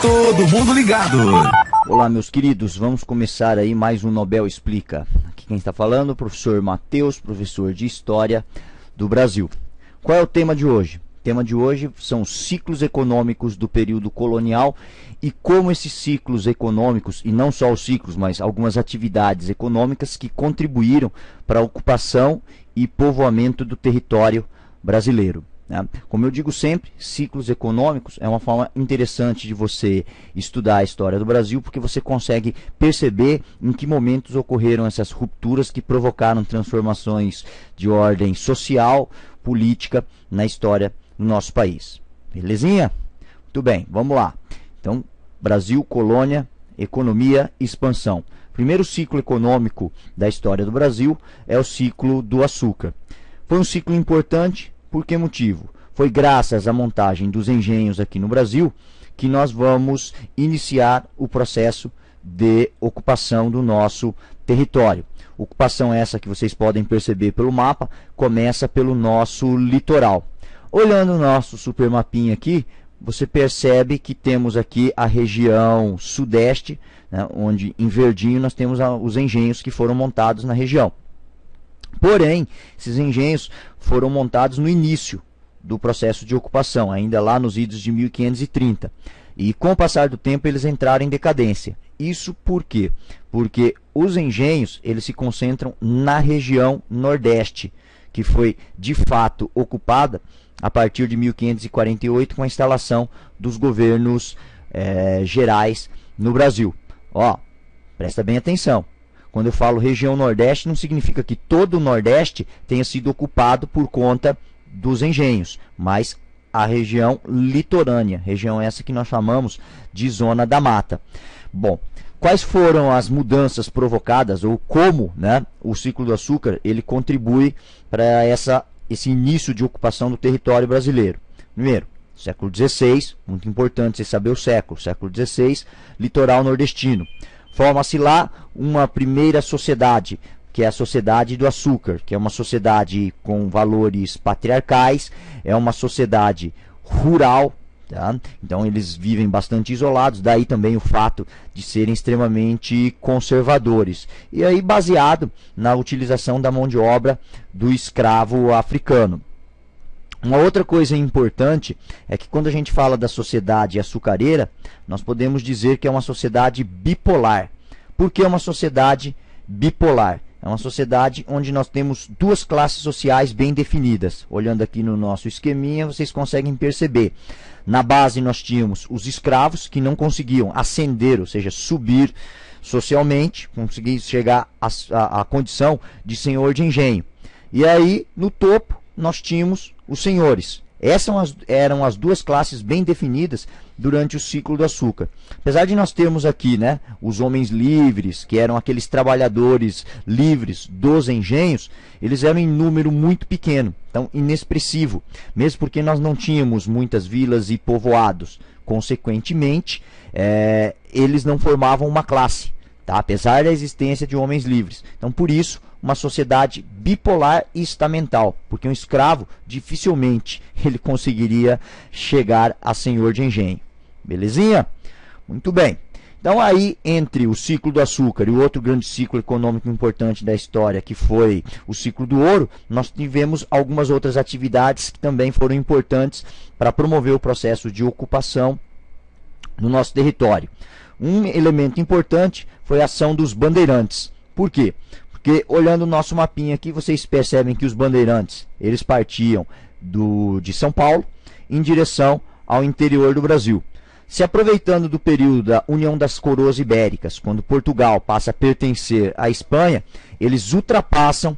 Todo mundo ligado. Olá, meus queridos, vamos começar aí mais um Nobel Explica. Aqui quem está falando é o professor Matheus, professor de História do Brasil. Qual é o tema de hoje? O tema de hoje são os ciclos econômicos do período colonial e como esses ciclos econômicos, e não só os ciclos, mas algumas atividades econômicas que contribuíram para a ocupação e povoamento do território brasileiro. Como eu digo sempre, ciclos econômicos é uma forma interessante de você estudar a história do Brasil, porque você consegue perceber em que momentos ocorreram essas rupturas que provocaram transformações de ordem social, política na história do nosso país. Belezinha? Muito bem, vamos lá. Então, Brasil, colônia, economia e expansão. Primeiro ciclo econômico da história do Brasil é o ciclo do açúcar. Foi um ciclo importante. Por que motivo? Foi graças à montagem dos engenhos aqui no Brasil que nós vamos iniciar o processo de ocupação do nosso território. Ocupação essa que vocês podem perceber pelo mapa, começa pelo nosso litoral. Olhando o nosso super mapinha aqui, você percebe que temos aqui a região sudeste, né, onde em verdinho nós temos os engenhos que foram montados na região. Porém, esses engenhos foram montados no início do processo de ocupação, ainda lá nos idos de 1530. E com o passar do tempo eles entraram em decadência. Isso por quê? Porque os engenhos eles se concentram na região nordeste, que foi de fato ocupada a partir de 1548 com a instalação dos governos gerais no Brasil. Ó, presta bem atenção. Quando eu falo região nordeste, não significa que todo o nordeste tenha sido ocupado por conta dos engenhos, mas a região litorânea, região essa que nós chamamos de zona da mata. Bom, quais foram as mudanças provocadas ou como, né, o ciclo do açúcar ele contribui para esse início de ocupação do território brasileiro? Primeiro, século XVI, muito importante você saber o século XVI, litoral nordestino. Forma-se lá uma primeira sociedade, que é a Sociedade do Açúcar, que é uma sociedade com valores patriarcais, é uma sociedade rural, tá? Então eles vivem bastante isolados, daí também o fato de serem extremamente conservadores. E aí baseado na utilização da mão de obra do escravo africano. Uma outra coisa importante é que quando a gente fala da sociedade açucareira, nós podemos dizer que é uma sociedade bipolar. Por que uma sociedade bipolar? É uma sociedade onde nós temos duas classes sociais bem definidas. Olhando aqui no nosso esqueminha, vocês conseguem perceber. Na base nós tínhamos os escravos que não conseguiam ascender, ou seja, subir socialmente, conseguir chegar à condição de senhor de engenho. E aí, no topo, nós tínhamos os senhores. Essas eram as duas classes bem definidas durante o ciclo do açúcar. Apesar de nós termos aqui, né, os homens livres, que eram aqueles trabalhadores livres dos engenhos, eles eram em número muito pequeno, então inexpressivo, mesmo porque nós não tínhamos muitas vilas e povoados. Consequentemente, eles não formavam uma classe, tá? Apesar da existência de homens livres. Então, por isso, uma sociedade bipolar e estamental, porque um escravo dificilmente ele conseguiria chegar a senhor de engenho. Belezinha? Muito bem. Então aí, entre o ciclo do açúcar e o outro grande ciclo econômico importante da história, que foi o ciclo do ouro, nós tivemos algumas outras atividades que também foram importantes para promover o processo de ocupação no nosso território. Um elemento importante foi a ação dos bandeirantes. Por quê? Porque olhando o nosso mapinha aqui, vocês percebem que os bandeirantes, eles partiam de São Paulo em direção ao interior do Brasil. Se aproveitando do período da União das Coroas Ibéricas, quando Portugal passa a pertencer à Espanha, eles ultrapassam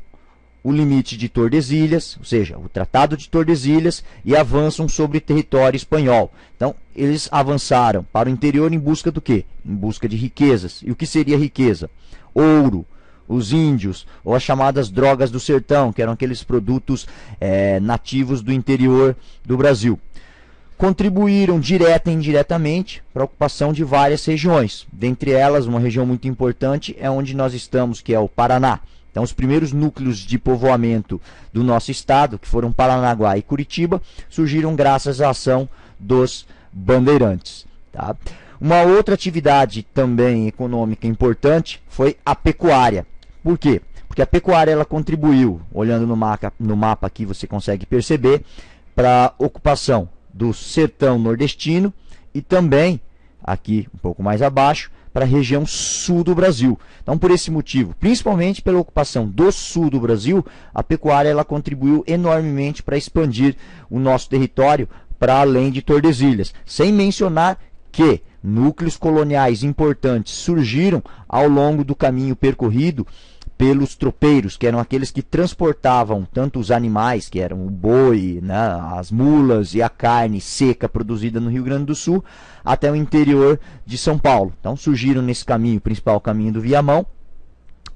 o limite de Tordesilhas, ou seja, o Tratado de Tordesilhas, e avançam sobre território espanhol. Então, eles avançaram para o interior em busca do quê? Em busca de riquezas. E o que seria riqueza? Ouro, os índios, ou as chamadas drogas do sertão, que eram aqueles produtos nativos do interior do Brasil. Contribuíram direta e indiretamente para a ocupação de várias regiões. Dentre elas, uma região muito importante é onde nós estamos, que é o Paraná. Então, os primeiros núcleos de povoamento do nosso estado, que foram Paranaguá e Curitiba, surgiram graças à ação dos Bandeirantes. Tá? Uma outra atividade também econômica importante foi a pecuária. Por quê? Porque a pecuária ela contribuiu, olhando no mapa aqui você consegue perceber, para a ocupação do sertão nordestino e também, aqui um pouco mais abaixo, para a região sul do Brasil. Então, por esse motivo, principalmente pela ocupação do sul do Brasil, a pecuária ela contribuiu enormemente para expandir o nosso território para além de Tordesilhas. Sem mencionar que núcleos coloniais importantes surgiram ao longo do caminho percorrido pelos tropeiros, que eram aqueles que transportavam tanto os animais, que eram o boi, né, as mulas e a carne seca produzida no Rio Grande do Sul, até o interior de São Paulo. Então surgiram nesse caminho, principal caminho do Viamão,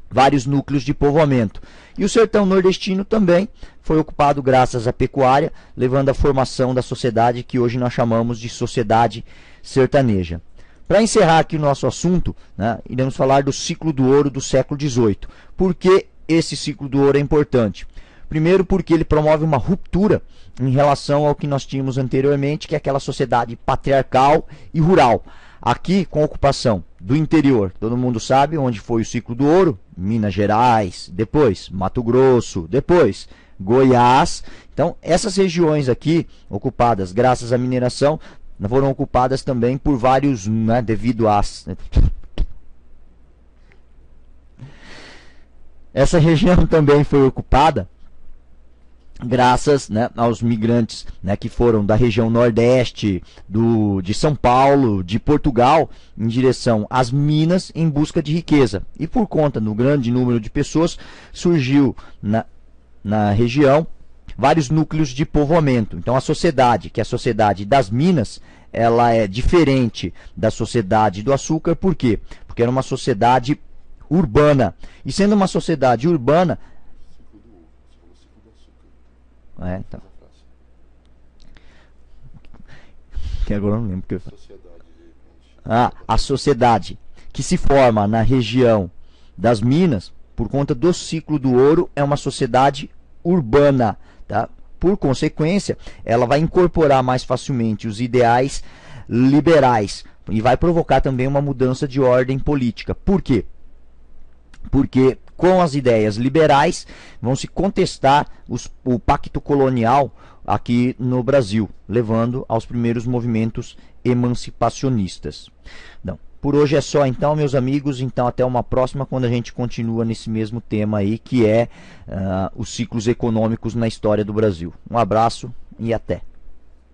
vários núcleos de povoamento. E o sertão nordestino também foi ocupado graças à pecuária, levando à formação da sociedade que hoje nós chamamos de sociedade sertaneja. Para encerrar aqui o nosso assunto, né, iremos falar do ciclo do ouro do século XVIII. Por que esse ciclo do ouro é importante? Primeiro porque ele promove uma ruptura em relação ao que nós tínhamos anteriormente, que é aquela sociedade patriarcal e rural. Aqui, com a ocupação do interior, todo mundo sabe onde foi o ciclo do ouro? Minas Gerais, depois Mato Grosso, depois Goiás. Então, essas regiões aqui, ocupadas graças à mineração, foram ocupadas também por vários, né, devido às... Essa região também foi ocupada graças, né, aos migrantes, né, que foram da região nordeste, de São Paulo, de Portugal, em direção às minas em busca de riqueza. E por conta do grande número de pessoas, surgiu na região vários núcleos de povoamento. Então a sociedade, que é a sociedade das minas, ela é diferente da sociedade do açúcar. Por quê? Porque era uma sociedade urbana. E sendo uma sociedade urbana... Então. Que agora eu não lembro que eu... a sociedade que se forma na região das minas, por conta do ciclo do ouro, é uma sociedade urbana. Tá? Por consequência, ela vai incorporar mais facilmente os ideais liberais e vai provocar também uma mudança de ordem política. Por quê? Porque com as ideias liberais vão se contestar o pacto colonial aqui no Brasil, levando aos primeiros movimentos emancipacionistas. Não. Por hoje é só então, meus amigos. Então até uma próxima, quando a gente continua nesse mesmo tema aí, que é os ciclos econômicos na história do Brasil. Um abraço e até.